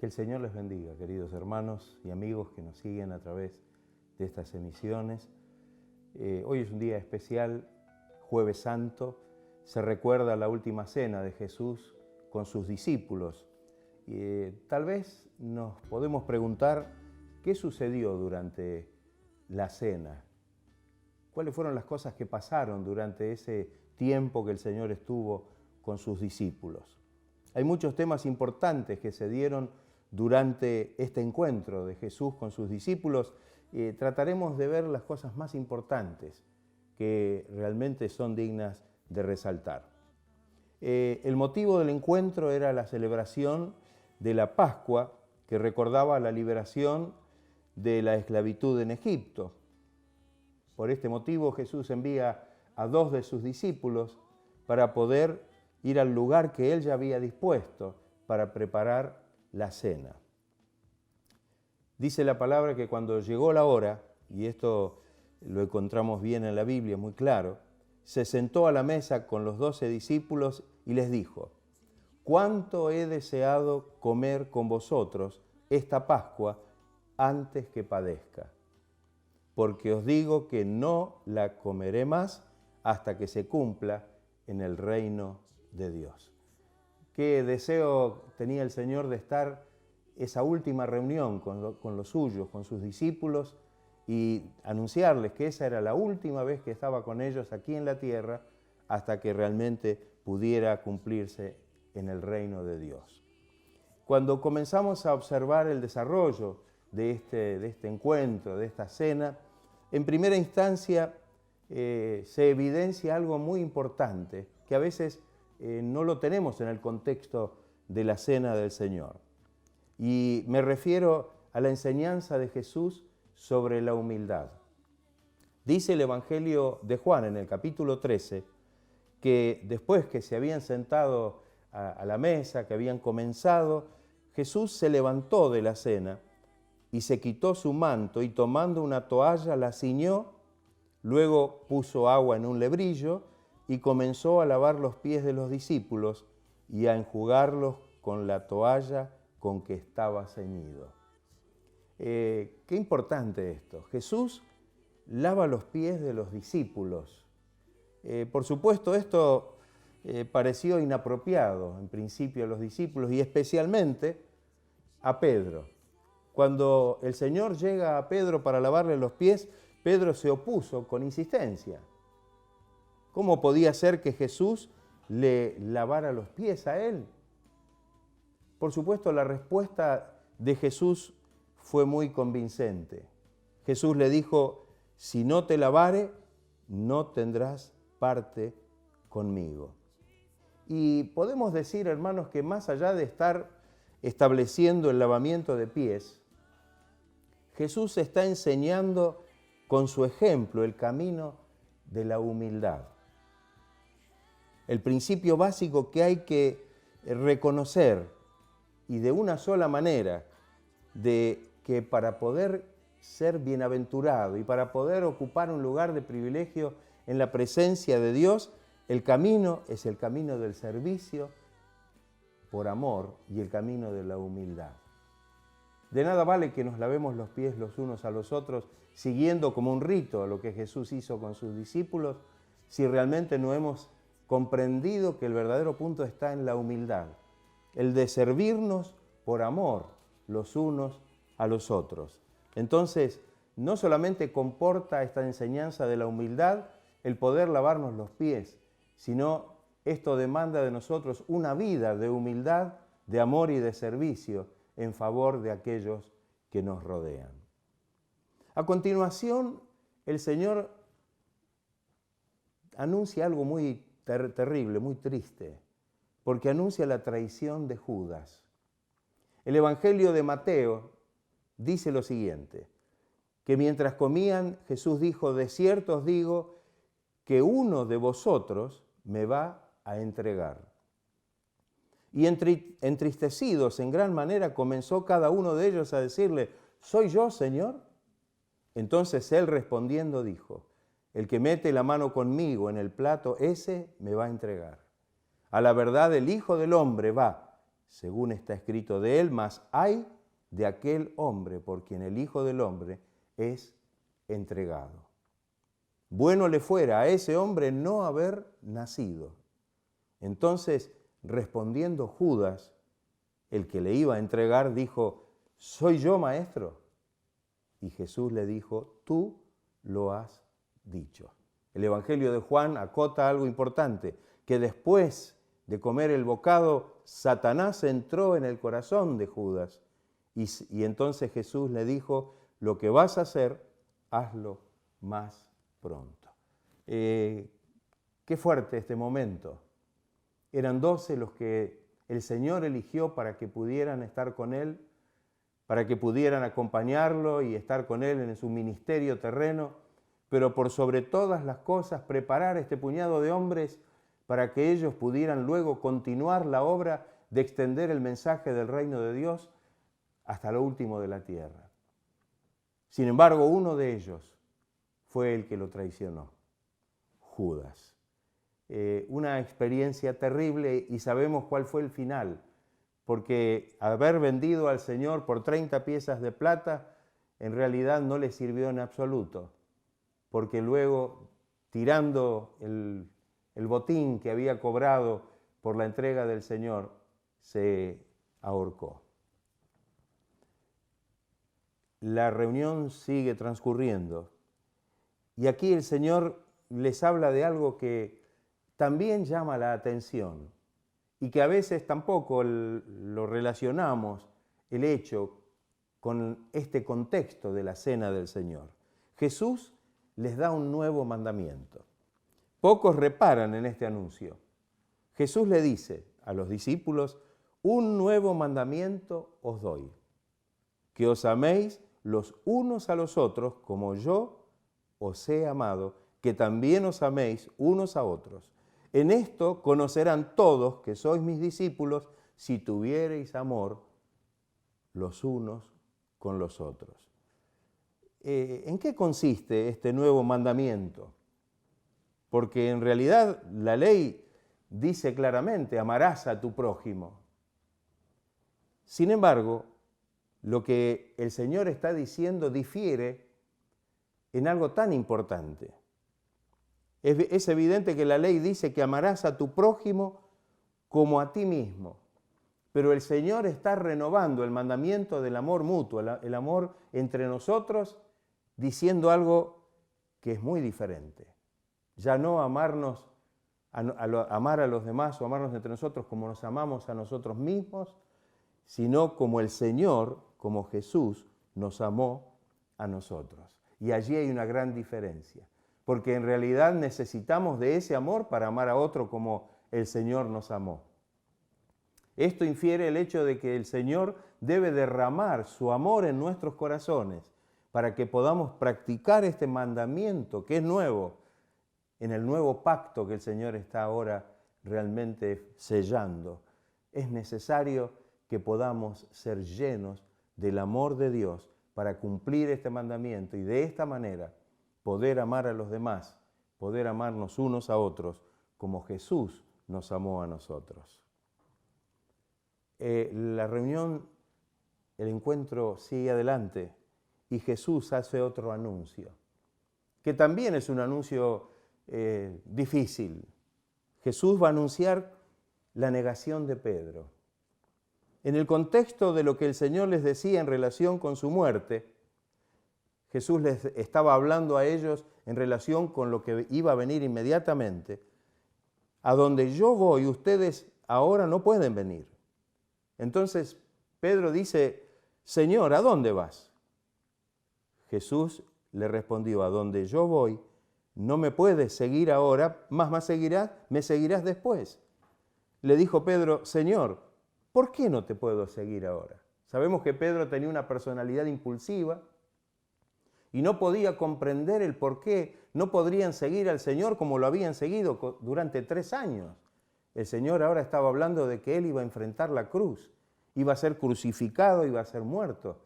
Que el Señor les bendiga, queridos hermanos y amigos que nos siguen a través de estas emisiones. Hoy es un día especial, Jueves Santo. Se recuerda la última cena de Jesús con sus discípulos. Tal vez nos podemos preguntar qué sucedió durante la cena. ¿Cuáles fueron las cosas que pasaron durante ese tiempo que el Señor estuvo con sus discípulos? Hay muchos temas importantes que se dieron durante este encuentro de Jesús con sus discípulos. Trataremos de ver las cosas más importantes que realmente son dignas de resaltar. El motivo del encuentro era la celebración de la Pascua, que recordaba la liberación de la esclavitud en Egipto. Por este motivo Jesús envía a 2 de sus discípulos para poder ir al lugar que Él ya había dispuesto para preparar la cena. Dice la palabra que cuando llegó la hora, y esto lo encontramos bien en la Biblia, muy claro, se sentó a la mesa con los 12 discípulos y les dijo: «¿Cuánto he deseado comer con vosotros esta Pascua antes que padezca? Porque os digo que no la comeré más hasta que se cumpla en el reino de Dios». Qué deseo tenía el Señor de estar esa última reunión con los suyos, con sus discípulos, y anunciarles que esa era la última vez que estaba con ellos aquí en la tierra hasta que realmente pudiera cumplirse en el reino de Dios. Cuando comenzamos a observar el desarrollo de este encuentro, de esta cena, en primera instancia se evidencia algo muy importante que a veces no lo tenemos en el contexto de la cena del Señor. Y me refiero a la enseñanza de Jesús sobre la humildad. Dice el Evangelio de Juan en el capítulo 13 que después que se habían sentado a la mesa, que habían comenzado, Jesús se levantó de la cena y se quitó su manto y tomando una toalla la ciñó, luego puso agua en un lebrillo y comenzó a lavar los pies de los discípulos y a enjugarlos con la toalla con que estaba ceñido. Qué importante esto. Jesús lava los pies de los discípulos. Por supuesto, esto pareció inapropiado en principio a los discípulos y especialmente a Pedro. Cuando el Señor llega a Pedro para lavarle los pies, Pedro se opuso con insistencia. ¿Cómo podía ser que Jesús le lavara los pies a él? Por supuesto, la respuesta de Jesús fue muy convincente. Jesús le dijo: «Si no te lavare, no tendrás parte conmigo». Y podemos decir, hermanos, que más allá de estar estableciendo el lavamiento de pies, Jesús está enseñando con su ejemplo el camino de la humildad. El principio básico que hay que reconocer, y de una sola manera, de que para poder ser bienaventurado y para poder ocupar un lugar de privilegio en la presencia de Dios, el camino es el camino del servicio por amor y el camino de la humildad. De nada vale que nos lavemos los pies los unos a los otros siguiendo como un rito lo que Jesús hizo con sus discípulos si realmente no hemos comprendido que el verdadero punto está en la humildad, el de servirnos por amor los unos a los otros. Entonces, no solamente comporta esta enseñanza de la humildad el poder lavarnos los pies, sino esto demanda de nosotros una vida de humildad, de amor y de servicio en favor de aquellos que nos rodean. A continuación, el Señor anuncia algo muy terrible, muy triste, porque anuncia la traición de Judas. El Evangelio de Mateo dice lo siguiente, que mientras comían, Jesús dijo: «De cierto os digo que uno de vosotros me va a entregar». Y entristecidos en gran manera comenzó cada uno de ellos a decirle: «¿Soy yo, Señor?». Entonces él respondiendo dijo: «El que mete la mano conmigo en el plato, ese me va a entregar. A la verdad, el Hijo del Hombre va según está escrito de él, mas ay de aquel hombre por quien el Hijo del Hombre es entregado. Bueno le fuera a ese hombre no haber nacido. Entonces, respondiendo Judas, el que le iba a entregar, dijo, ¿soy yo, maestro? Y Jesús le dijo, tú lo has dicho. El Evangelio de Juan acota algo importante, que después de comer el bocado, Satanás entró en el corazón de Judas. Y entonces Jesús le dijo, lo que vas a hacer, hazlo más pronto. Qué fuerte este momento. Eran 12 los que el Señor eligió para que pudieran estar con Él, para que pudieran acompañarlo y estar con Él en su ministerio terreno, pero por sobre todas las cosas preparar este puñado de hombres para que ellos pudieran luego continuar la obra de extender el mensaje del reino de Dios hasta lo último de la tierra. Sin embargo, uno de ellos fue el que lo traicionó, Judas. Una experiencia terrible y sabemos cuál fue el final, porque haber vendido al Señor por 30 piezas de plata en realidad no le sirvió en absoluto, porque luego, tirando el botín que había cobrado por la entrega del Señor, se ahorcó. La reunión sigue transcurriendo y aquí el Señor les habla de algo que también llama la atención y que a veces tampoco lo relacionamos el hecho con este contexto de la cena del Señor. Jesús les da un nuevo mandamiento. Pocos reparan en este anuncio. Jesús le dice a los discípulos, un nuevo mandamiento os doy, que os améis los unos a los otros como yo os he amado, que también os améis unos a otros. En esto conocerán todos que sois mis discípulos si tuviereis amor los unos con los otros. ¿En qué consiste este nuevo mandamiento? Porque en realidad la ley dice claramente, amarás a tu prójimo. Sin embargo, lo que el Señor está diciendo difiere en algo tan importante. Es evidente que la ley dice que amarás a tu prójimo como a ti mismo, pero el Señor está renovando el mandamiento del amor mutuo, el amor entre nosotros, diciendo algo que es muy diferente. Ya no amarnos, amar a los demás o amarnos entre nosotros como nos amamos a nosotros mismos, sino como el Señor, como Jesús, nos amó a nosotros. Y allí hay una gran diferencia, porque en realidad necesitamos de ese amor para amar a otro como el Señor nos amó. Esto infiere el hecho de que el Señor debe derramar su amor en nuestros corazones para que podamos practicar este mandamiento que es nuevo, en el nuevo pacto que el Señor está ahora realmente sellando. Es necesario que podamos ser llenos del amor de Dios para cumplir este mandamiento y de esta manera poder amar a los demás, poder amarnos unos a otros como Jesús nos amó a nosotros. La reunión, el encuentro sigue adelante y Jesús hace otro anuncio, que también es un anuncio difícil. Jesús va a anunciar la negación de Pedro. En el contexto de lo que el Señor les decía en relación con su muerte, Jesús les estaba hablando a ellos en relación con lo que iba a venir inmediatamente. A donde yo voy, ustedes ahora no pueden venir. Entonces Pedro dice, Señor, ¿a dónde vas? Jesús le respondió, a donde yo voy, no me puedes seguir ahora, más me seguirás después. Le dijo Pedro, Señor, ¿por qué no te puedo seguir ahora? Sabemos que Pedro tenía una personalidad impulsiva y no podía comprender el por qué no podrían seguir al Señor como lo habían seguido durante 3 años. El Señor ahora estaba hablando de que Él iba a enfrentar la cruz, iba a ser crucificado, iba a ser muerto.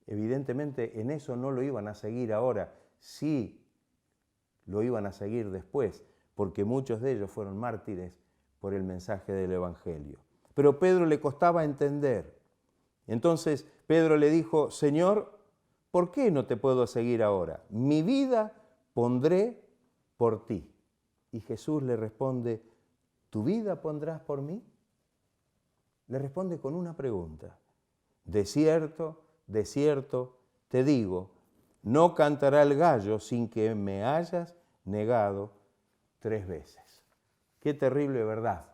Evidentemente en eso no lo iban a seguir ahora, sí lo iban a seguir después, porque muchos de ellos fueron mártires por el mensaje del Evangelio. pero Pedro le costaba entender. Entonces Pedro le dijo, Señor, ¿por qué no te puedo seguir ahora? Mi vida pondré por ti. Y Jesús le responde, ¿tu vida pondrás por mí? Le responde con una pregunta. De cierto, te digo, no cantará el gallo sin que me hayas negado 3 veces. Qué terrible verdad.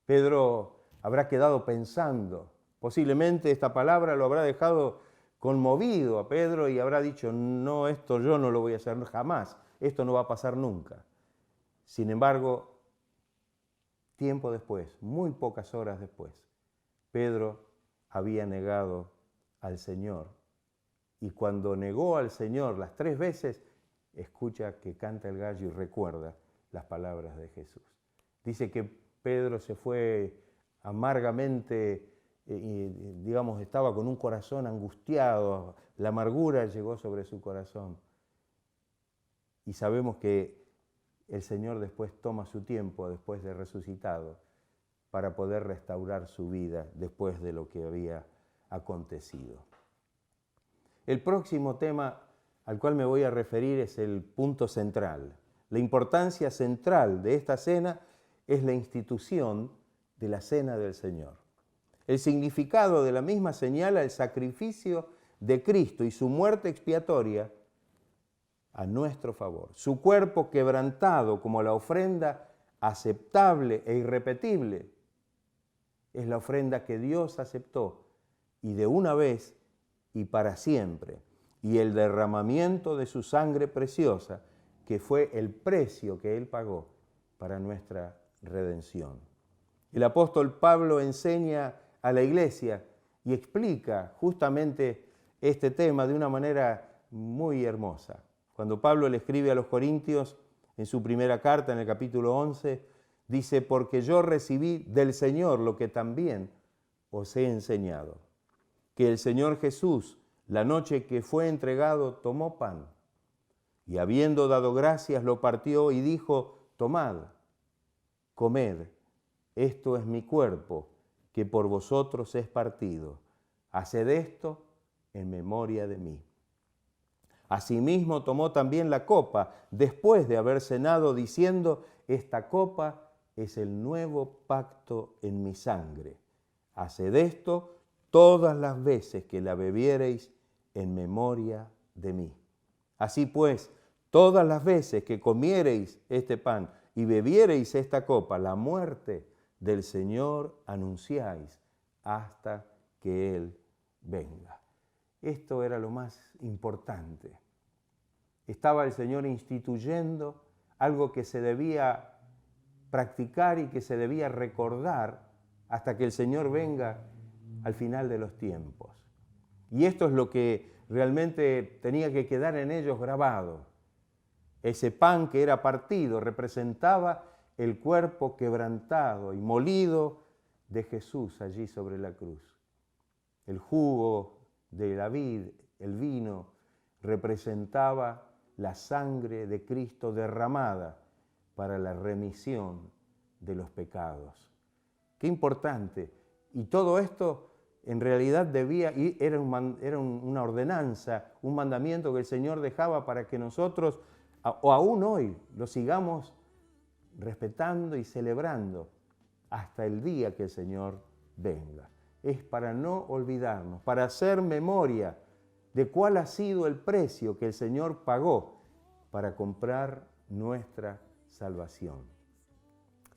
Pedro habrá quedado pensando, posiblemente esta palabra lo habrá dejado conmovido a Pedro y habrá dicho, no, esto yo no lo voy a hacer jamás, esto no va a pasar nunca. Sin embargo, tiempo después, muy pocas horas después, Pedro había negado al Señor. Y cuando negó al Señor las 3 veces, escucha que canta el gallo y recuerda las palabras de Jesús. Dice que Pedro se fue amargamente, estaba con un corazón angustiado, la amargura llegó sobre su corazón. Y sabemos que el Señor después toma su tiempo, después de resucitado, para poder restaurar su vida después de lo que había acontecido. El próximo tema al cual me voy a referir es el punto central. La importancia central de esta cena es la institución de la Cena del Señor. El significado de la misma señala el sacrificio de Cristo y su muerte expiatoria a nuestro favor. Su cuerpo quebrantado como la ofrenda aceptable e irrepetible es la ofrenda que Dios aceptó y de una vez y para siempre, y el derramamiento de su sangre preciosa, que fue el precio que Él pagó para nuestra redención. El apóstol Pablo enseña a la iglesia y explica justamente este tema de una manera muy hermosa. Cuando Pablo le escribe a los Corintios, en su primera carta, en el capítulo 11, dice, porque yo recibí del Señor lo que también os he enseñado, que el Señor Jesús, la noche que fue entregado, tomó pan, y habiendo dado gracias, lo partió y dijo, tomad, comed, esto es mi cuerpo, que por vosotros es partido. Haced esto en memoria de mí. Asimismo tomó también la copa, después de haber cenado, diciendo, esta copa es el nuevo pacto en mi sangre. Haced esto todas las veces que la bebiereis en memoria de mí. Así pues, todas las veces que comiereis este pan y bebiereis esta copa, la muerte del Señor anunciáis hasta que Él venga. Esto era lo más importante. Estaba el Señor instituyendo algo que se debía practicar y que se debía recordar hasta que el Señor venga al final de los tiempos. Y esto es lo que realmente tenía que quedar en ellos grabado. Ese pan que era partido representaba el cuerpo quebrantado y molido de Jesús allí sobre la cruz. El jugo de la vid, el vino, representaba la sangre de Cristo derramada para la remisión de los pecados. Qué importante. Y todo esto en realidad era una ordenanza, un mandamiento que el Señor dejaba para que nosotros, o aún hoy, lo sigamos respetando y celebrando hasta el día que el Señor venga. Es para no olvidarnos, para hacer memoria de cuál ha sido el precio que el Señor pagó para comprar nuestra salvación.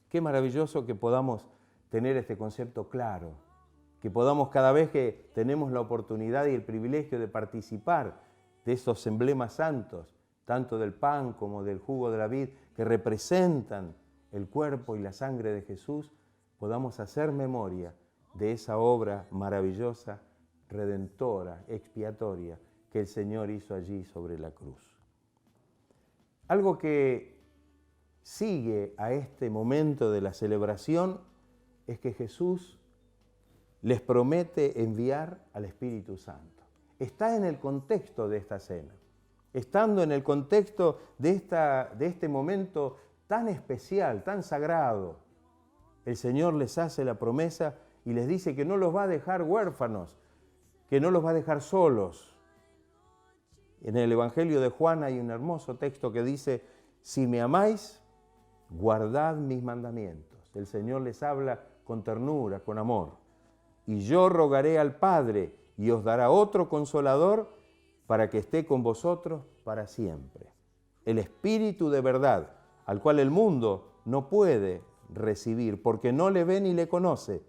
Qué maravilloso que podamos tener este concepto claro, que podamos cada vez que tenemos la oportunidad y el privilegio de participar de esos emblemas santos, tanto del pan como del jugo de la vid, que representan el cuerpo y la sangre de Jesús, podamos hacer memoria de esa obra maravillosa, redentora, expiatoria, que el Señor hizo allí sobre la cruz. Algo que sigue a este momento de la celebración es que Jesús les promete enviar al Espíritu Santo. Está en el contexto de esta cena. Estando en el contexto de este momento tan especial, tan sagrado, el Señor les hace la promesa y les dice que no los va a dejar huérfanos, que no los va a dejar solos. En el Evangelio de Juan hay un hermoso texto que dice, si me amáis, guardad mis mandamientos. El Señor les habla con ternura, con amor. Y yo rogaré al Padre y os dará otro consolador para que esté con vosotros para siempre. El Espíritu de verdad, al cual el mundo no puede recibir porque no le ve ni le conoce,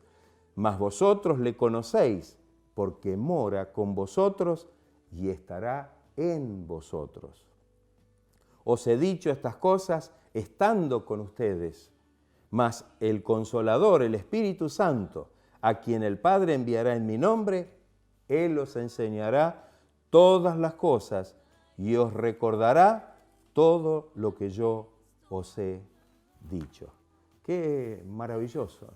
mas vosotros le conocéis porque mora con vosotros y estará en vosotros. Os he dicho estas cosas estando con ustedes, mas el Consolador, el Espíritu Santo, a quien el Padre enviará en mi nombre, Él os enseñará todas las cosas y os recordará todo lo que yo os he dicho. Qué maravilloso.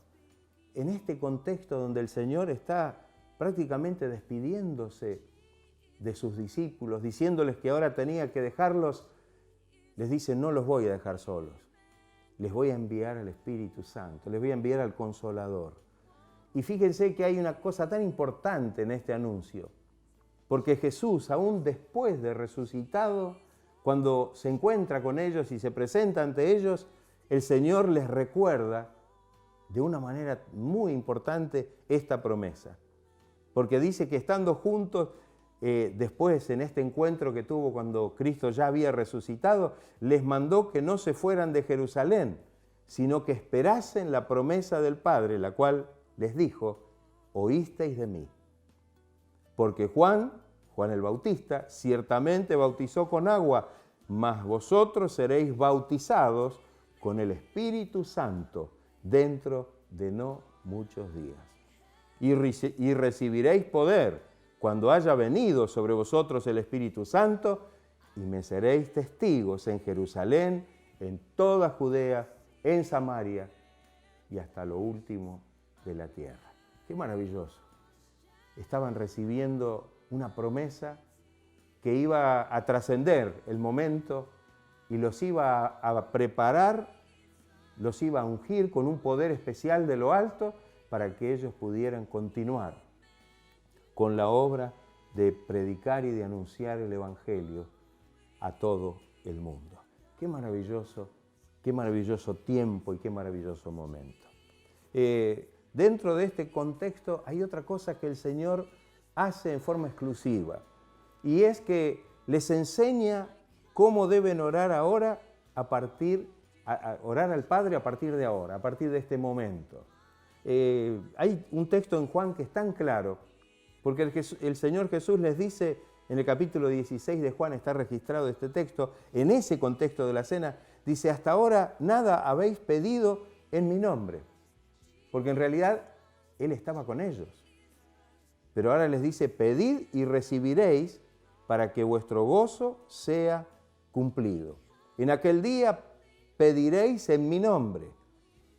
En este contexto donde el Señor está prácticamente despidiéndose de sus discípulos, diciéndoles que ahora tenía que dejarlos, les dice, no los voy a dejar solos. Les voy a enviar al Espíritu Santo, les voy a enviar al Consolador. Y fíjense que hay una cosa tan importante en este anuncio, porque Jesús, aún después de resucitado, cuando se encuentra con ellos y se presenta ante ellos, el Señor les recuerda de una manera muy importante esta promesa. Porque dice que estando juntos, después en este encuentro que tuvo cuando Cristo ya había resucitado, les mandó que no se fueran de Jerusalén, sino que esperasen la promesa del Padre, la cual les dijo, oísteis de mí. Porque Juan el Bautista, ciertamente bautizó con agua, mas vosotros seréis bautizados con el Espíritu Santo dentro de no muchos días. Y recibiréis poder cuando haya venido sobre vosotros el Espíritu Santo, y me seréis testigos en Jerusalén, en toda Judea, en Samaria y hasta lo último de la tierra. ¡Qué maravilloso! Estaban recibiendo una promesa que iba a trascender el momento y los iba a preparar, los iba a ungir con un poder especial de lo alto para que ellos pudieran continuar con la obra de predicar y de anunciar el Evangelio a todo el mundo. Qué maravilloso tiempo y qué maravilloso momento. Dentro de este contexto hay otra cosa que el Señor hace en forma exclusiva, y es que les enseña cómo deben orar ahora orar al Padre a partir de ahora, a partir de este momento. Hay un texto en Juan que es tan claro, porque el Señor Jesús les dice, en el capítulo 16 de Juan está registrado este texto, en ese contexto de la cena, dice, hasta ahora nada habéis pedido en mi nombre, porque en realidad Él estaba con ellos. Pero ahora les dice, pedid y recibiréis para que vuestro gozo sea cumplido. En aquel día pediréis en mi nombre,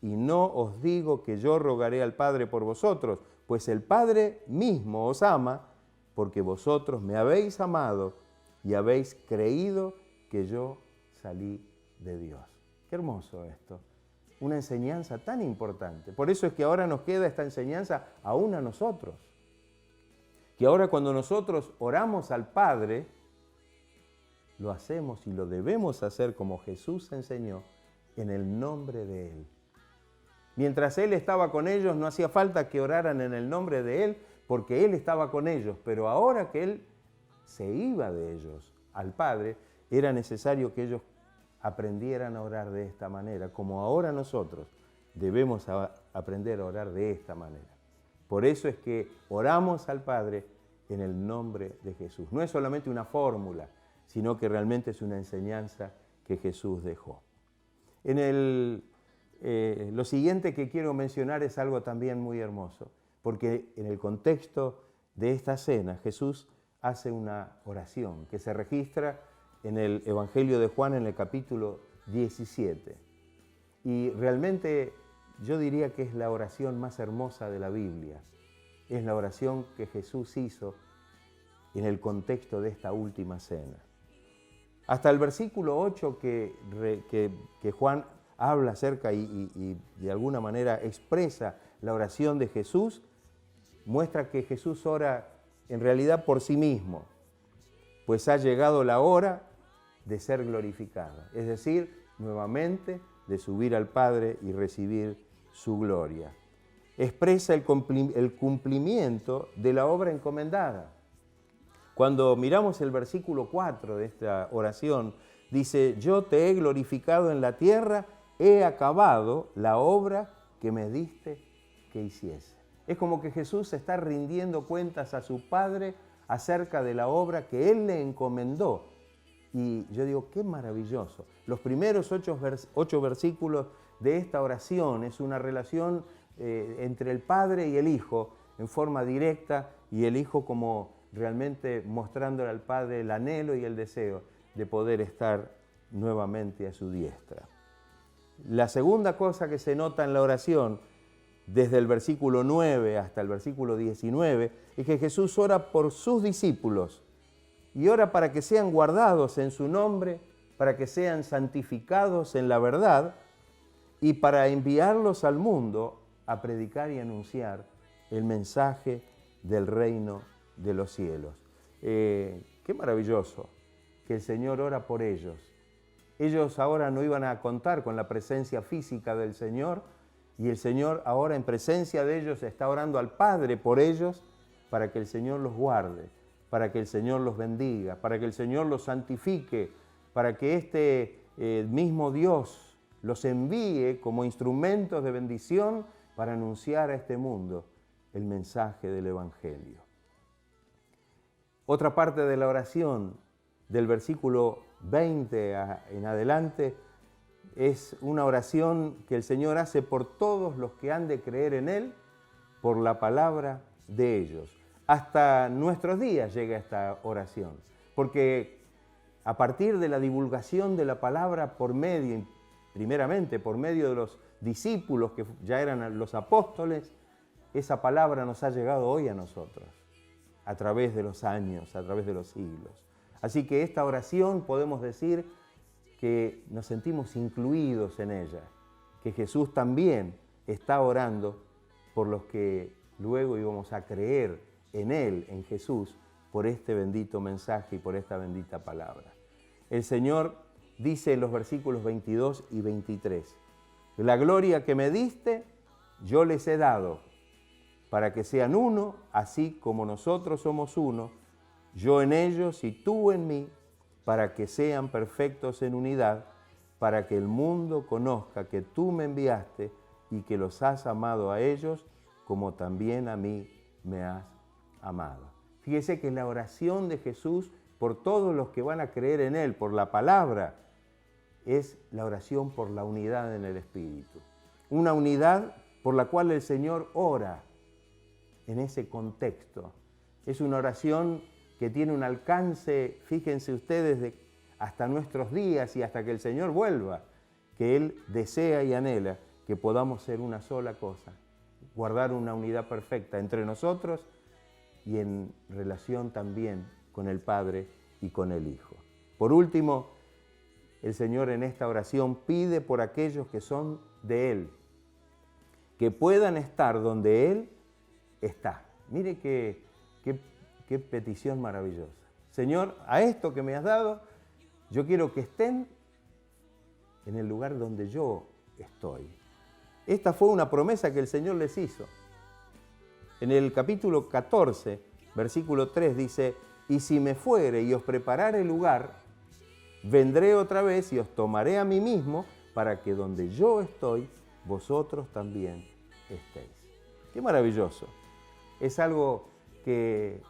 y no os digo que yo rogaré al Padre por vosotros, pues el Padre mismo os ama, porque vosotros me habéis amado y habéis creído que yo salí de Dios. Qué hermoso esto. Una enseñanza tan importante. Por eso es que ahora nos queda esta enseñanza aún a nosotros. Que ahora cuando nosotros oramos al Padre, lo hacemos y lo debemos hacer como Jesús enseñó, en el nombre de Él. Mientras Él estaba con ellos, no hacía falta que oraran en el nombre de Él, porque Él estaba con ellos. Pero ahora que Él se iba de ellos al Padre, era necesario que ellos aprendieran a orar de esta manera, como ahora nosotros debemos aprender a orar de esta manera. Por eso es que oramos al Padre en el nombre de Jesús. No es solamente una fórmula, sino que realmente es una enseñanza que Jesús dejó. Lo siguiente que quiero mencionar es algo también muy hermoso, porque en el contexto de esta cena Jesús hace una oración que se registra en el Evangelio de Juan en el capítulo 17. Y realmente yo diría que es la oración más hermosa de la Biblia. Es la oración que Jesús hizo en el contexto de esta última cena. Hasta el versículo 8 que Juan habla acerca y de alguna manera expresa la oración de Jesús, muestra que Jesús ora en realidad por sí mismo, pues ha llegado la hora de ser glorificado, es decir, nuevamente de subir al Padre y recibir su gloria. Expresa el cumplimiento de la obra encomendada. Cuando miramos el versículo 4 de esta oración, dice, yo te he glorificado en la tierra, he acabado la obra que me diste que hiciese. Es como que Jesús está rindiendo cuentas a su Padre acerca de la obra que Él le encomendó. Y yo digo, qué maravilloso. Los primeros 8 versículos de esta oración es una relación entre el Padre y el Hijo en forma directa, y el Hijo como realmente mostrándole al Padre el anhelo y el deseo de poder estar nuevamente a su diestra. La segunda cosa que se nota en la oración, desde el versículo 9 hasta el versículo 19, es que Jesús ora por sus discípulos y ora para que sean guardados en su nombre, para que sean santificados en la verdad y para enviarlos al mundo a predicar y anunciar el mensaje del reino de los cielos. Qué maravilloso que el Señor ora por ellos. Ellos ahora no iban a contar con la presencia física del Señor, y el Señor ahora en presencia de ellos está orando al Padre por ellos para que el Señor los guarde, para que el Señor los bendiga, para que el Señor los santifique, para que este mismo Dios los envíe como instrumentos de bendición para anunciar a este mundo el mensaje del Evangelio. Otra parte de la oración, del versículo 20 en adelante, es una oración que el Señor hace por todos los que han de creer en Él, por la palabra de ellos. Hasta nuestros días llega esta oración, porque a partir de la divulgación de la palabra primeramente por medio de los discípulos que ya eran los apóstoles, esa palabra nos ha llegado hoy a nosotros, a través de los años, a través de los siglos. Así que esta oración podemos decir que nos sentimos incluidos en ella, que Jesús también está orando por los que luego íbamos a creer en Él, en Jesús, por este bendito mensaje y por esta bendita palabra. El Señor dice en los versículos 22 y 23, la gloria que me diste, yo les he dado, para que sean uno, así como nosotros somos uno, yo en ellos y tú en mí, para que sean perfectos en unidad, para que el mundo conozca que tú me enviaste y que los has amado a ellos, como también a mí me has amado. Fíjese que la oración de Jesús por todos los que van a creer en Él, por la palabra, es la oración por la unidad en el Espíritu. Una unidad por la cual el Señor ora en ese contexto. Es una oración que tiene un alcance, fíjense ustedes, hasta nuestros días y hasta que el Señor vuelva, que Él desea y anhela que podamos ser una sola cosa, guardar una unidad perfecta entre nosotros y en relación también con el Padre y con el Hijo. Por último, el Señor en esta oración pide por aquellos que son de Él, que puedan estar donde Él está. Mire qué petición maravillosa. Señor, a esto que me has dado, yo quiero que estén en el lugar donde yo estoy. Esta fue una promesa que el Señor les hizo. En el capítulo 14, versículo 3 dice, y si me fuere y os preparare lugar, vendré otra vez y os tomaré a mí mismo, para que donde yo estoy, vosotros también estéis. ¡Qué maravilloso! Es algo que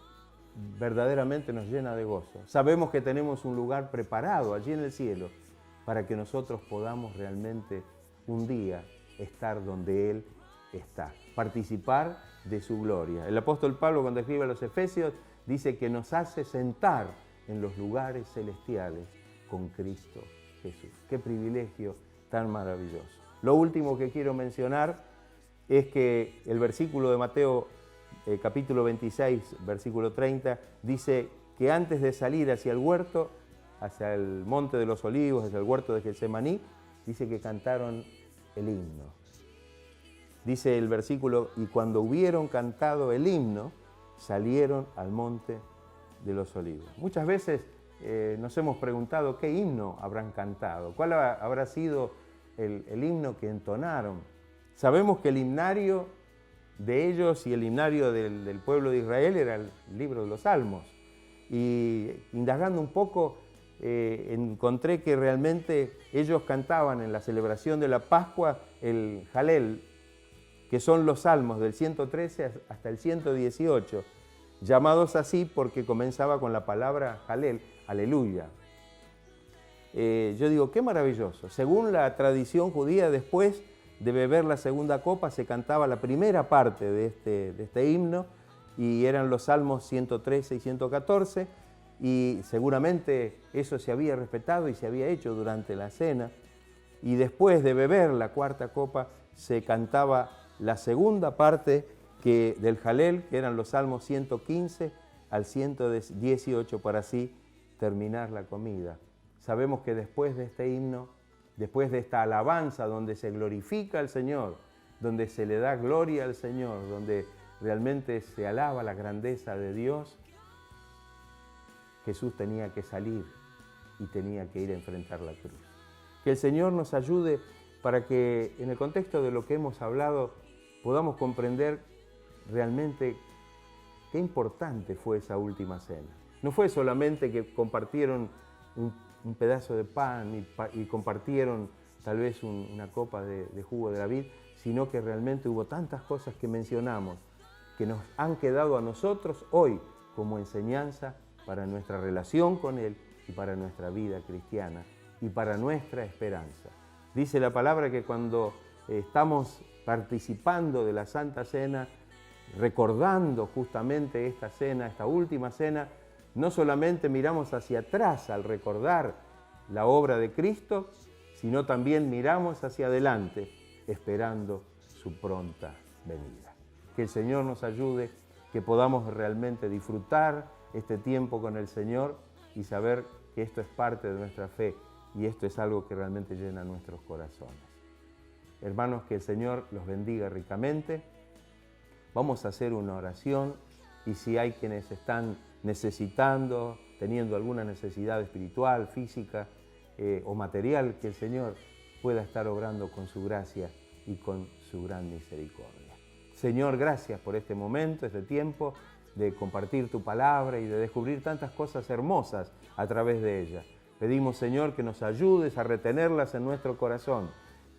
verdaderamente nos llena de gozo. Sabemos que tenemos un lugar preparado allí en el cielo para que nosotros podamos realmente un día estar donde Él está, participar de su gloria. El apóstol Pablo, cuando escribe a los Efesios, dice que nos hace sentar en los lugares celestiales con Cristo Jesús. ¡Qué privilegio tan maravilloso! Lo último que quiero mencionar es que el versículo de Mateo capítulo 26, versículo 30, dice que antes de salir hacia el huerto, hacia el monte de los olivos, hacia el huerto de Getsemaní, dice que cantaron el himno. Dice el versículo, y cuando hubieron cantado el himno, salieron al monte de los olivos. Muchas veces nos hemos preguntado qué himno habrán cantado, cuál habrá sido el himno que entonaron. Sabemos que el himnario de ellos y el himnario del pueblo de Israel era el libro de los Salmos. Y indagando un poco, encontré que realmente ellos cantaban en la celebración de la Pascua el Jalel, que son los salmos del 113 hasta el 118, llamados así porque comenzaba con la palabra Jalel, aleluya. Yo digo, qué maravilloso. Según la tradición judía, después de beber la segunda copa se cantaba la primera parte de este himno, y eran los salmos 113 y 114, y seguramente eso se había respetado y se había hecho durante la cena. Y después de beber la cuarta copa se cantaba la segunda parte del Jalel, que eran los salmos 115 al 118, para así terminar la comida. Sabemos que después de este himno, después de esta alabanza donde se glorifica al Señor, donde se le da gloria al Señor, donde realmente se alaba la grandeza de Dios, Jesús tenía que salir y tenía que ir a enfrentar la cruz. Que el Señor nos ayude para que en el contexto de lo que hemos hablado podamos comprender realmente qué importante fue esa última cena. No fue solamente que compartieron un pedazo de pan y compartieron tal vez una copa de jugo de la vid, sino que realmente hubo tantas cosas que mencionamos que nos han quedado a nosotros hoy como enseñanza para nuestra relación con Él y para nuestra vida cristiana y para nuestra esperanza. Dice la palabra que cuando estamos participando de la Santa Cena, recordando justamente esta cena, esta última cena, no solamente miramos hacia atrás al recordar la obra de Cristo, sino también miramos hacia adelante, esperando su pronta venida. Que el Señor nos ayude, que podamos realmente disfrutar este tiempo con el Señor y saber que esto es parte de nuestra fe y esto es algo que realmente llena nuestros corazones. Hermanos, que el Señor los bendiga ricamente. Vamos a hacer una oración y si hay quienes están necesitando, teniendo alguna necesidad espiritual, física o material, que el Señor pueda estar obrando con su gracia y con su gran misericordia. Señor, gracias por este momento, este tiempo de compartir tu palabra y de descubrir tantas cosas hermosas a través de ella. Pedimos, Señor, que nos ayudes a retenerlas en nuestro corazón,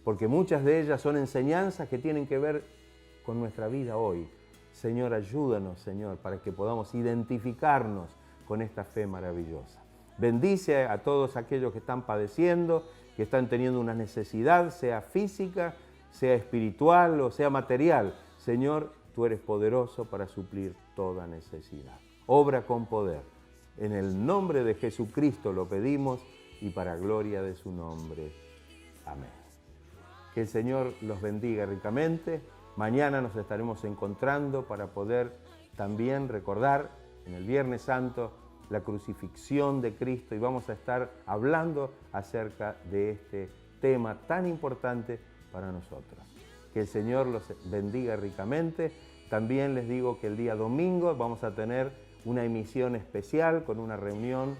porque muchas de ellas son enseñanzas que tienen que ver con nuestra vida hoy. Señor, ayúdanos, Señor, para que podamos identificarnos con esta fe maravillosa. Bendice a todos aquellos que están padeciendo, que están teniendo una necesidad, sea física, sea espiritual o sea material. Señor, tú eres poderoso para suplir toda necesidad. Obra con poder. En el nombre de Jesucristo lo pedimos y para gloria de su nombre. Amén. Que el Señor los bendiga ricamente. Mañana nos estaremos encontrando para poder también recordar en el Viernes Santo la crucifixión de Cristo y vamos a estar hablando acerca de este tema tan importante para nosotros. Que el Señor los bendiga ricamente. También les digo que el día domingo vamos a tener una emisión especial con una reunión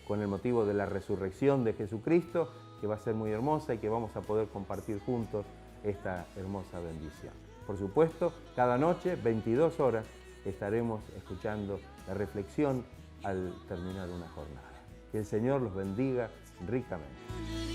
con el motivo de la resurrección de Jesucristo, que va a ser muy hermosa y que vamos a poder compartir juntos esta hermosa bendición. Por supuesto, cada noche, 22 horas, estaremos escuchando la reflexión al terminar una jornada. Que el Señor los bendiga ricamente.